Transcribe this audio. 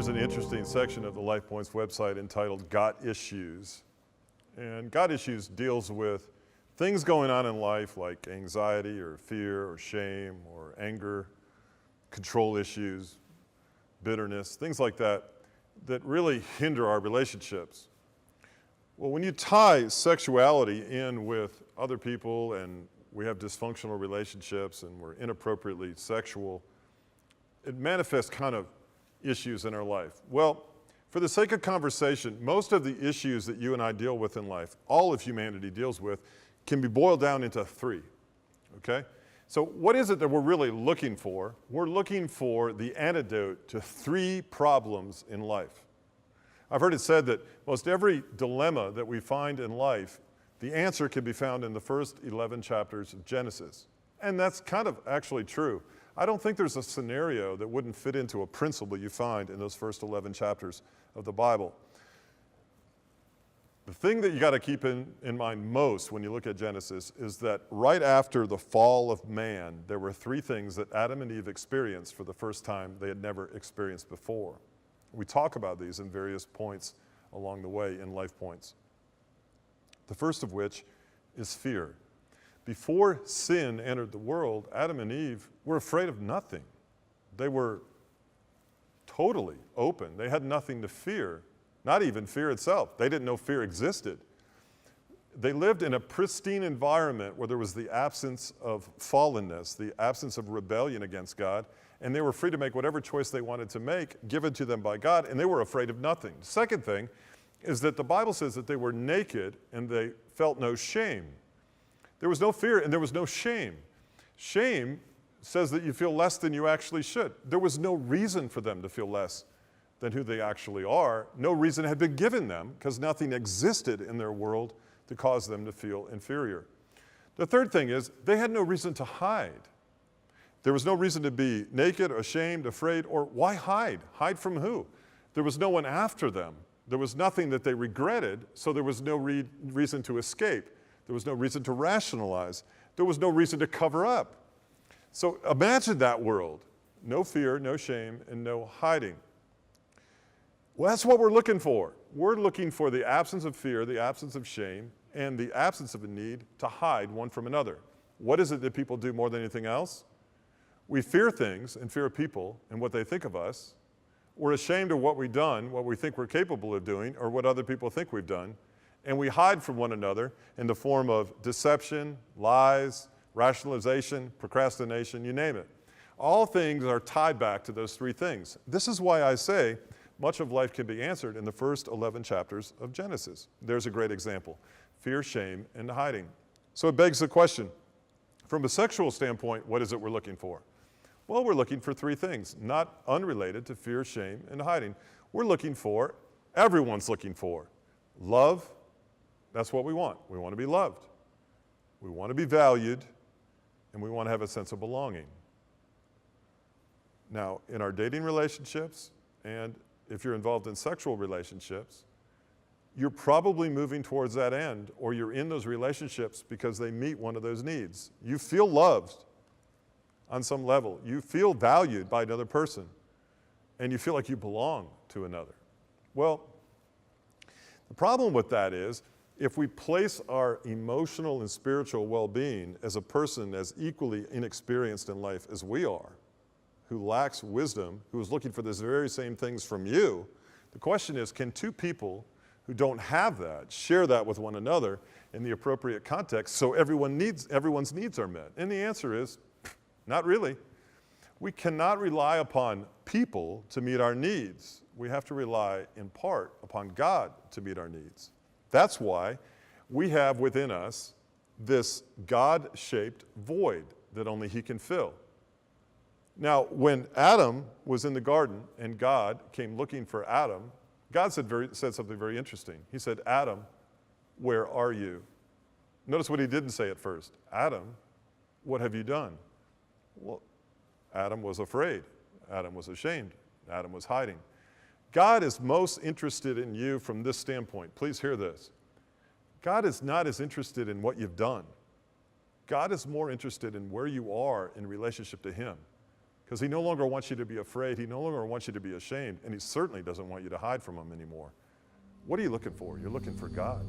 There's an interesting section of the Lifepoints website entitled Got Issues. And Got Issues deals with things going on in life like anxiety or fear or shame or anger, control issues, bitterness, things like that, that really hinder our relationships. Well, when you tie sexuality in with other people and we have dysfunctional relationships and we're inappropriately sexual, it manifests kind of issues in our life. Well, for the sake of conversation, most of the issues that you and I deal with in life, all of humanity deals with, can be boiled down into three, okay? So what is it that we're really looking for? We're looking for the antidote to three problems in life. I've heard it said that most every dilemma that we find in life, the answer can be found in the first 11 chapters of Genesis. And that's kind of actually true. I don't think there's a scenario that wouldn't fit into a principle you find in those first 11 chapters of the Bible. The thing that you got to keep in mind most when you look at Genesis is that right after the fall of man, there were three things that Adam and Eve experienced for the first time they had never experienced before. We talk about these in various points along the way in Lifepoints. The first of which is fear. Before sin entered the world, Adam and Eve were afraid of nothing. They were totally open. They had nothing to fear, not even fear itself. They didn't know fear existed. They lived in a pristine environment where there was the absence of fallenness, the absence of rebellion against God, and they were free to make whatever choice they wanted to make, given to them by God, and they were afraid of nothing. The second thing is that the Bible says that they were naked and they felt no shame. There was no fear and there was no shame. Shame says that you feel less than you actually should. There was no reason for them to feel less than who they actually are. No reason had been given them because nothing existed in their world to cause them to feel inferior. The third thing is they had no reason to hide. There was no reason to be naked, ashamed, afraid, or why hide? Hide from who? There was no one after them. There was nothing that they regretted, so there was no reason to escape. There was no reason to rationalize. There was no reason to cover up. So imagine that world. No fear, no shame, and no hiding. Well, that's what we're looking for. We're looking for the absence of fear, the absence of shame, and the absence of a need to hide one from another. What is it that people do more than anything else? We fear things and fear people and what they think of us. We're ashamed of what we've done, what we think we're capable of doing, or what other people think we've done. And we hide from one another in the form of deception, lies, rationalization, procrastination, you name it. All things are tied back to those three things. This is why I say much of life can be answered in the first 11 chapters of Genesis. There's a great example. Fear, shame, and hiding. So it begs the question, from a sexual standpoint, what is it we're looking for? Well, we're looking for three things, not unrelated to fear, shame, and hiding. We're looking for, everyone's looking for, love. That's what we want. We want to be loved. We want to be valued, and we want to have a sense of belonging. Now, in our dating relationships, and if you're involved in sexual relationships, you're probably moving towards that end, or you're in those relationships because they meet one of those needs. You feel loved on some level. You feel valued by another person, and you feel like you belong to another. Well, the problem with that is, if we place our emotional and spiritual well-being as a person as equally inexperienced in life as we are, who lacks wisdom, who is looking for these very same things from you, the question is, can two people who don't have that share that with one another in the appropriate context so everyone's needs are met? And the answer is, not really. We cannot rely upon people to meet our needs. We have to rely in part upon God to meet our needs. That's why we have within us this God-shaped void that only He can fill. Now, when Adam was in the garden and God came looking for Adam, God said something very interesting. He said, Adam, where are you? Notice what He didn't say at first. Adam, what have you done? Well, Adam was afraid. Adam was ashamed. Adam was hiding. God is most interested in you from this standpoint. Please hear this. God is not as interested in what you've done. God is more interested in where you are in relationship to Him. Because he no longer wants you to be afraid. He no longer wants you to be ashamed. And he certainly doesn't want you to hide from him anymore. What are you looking for? You're looking for God.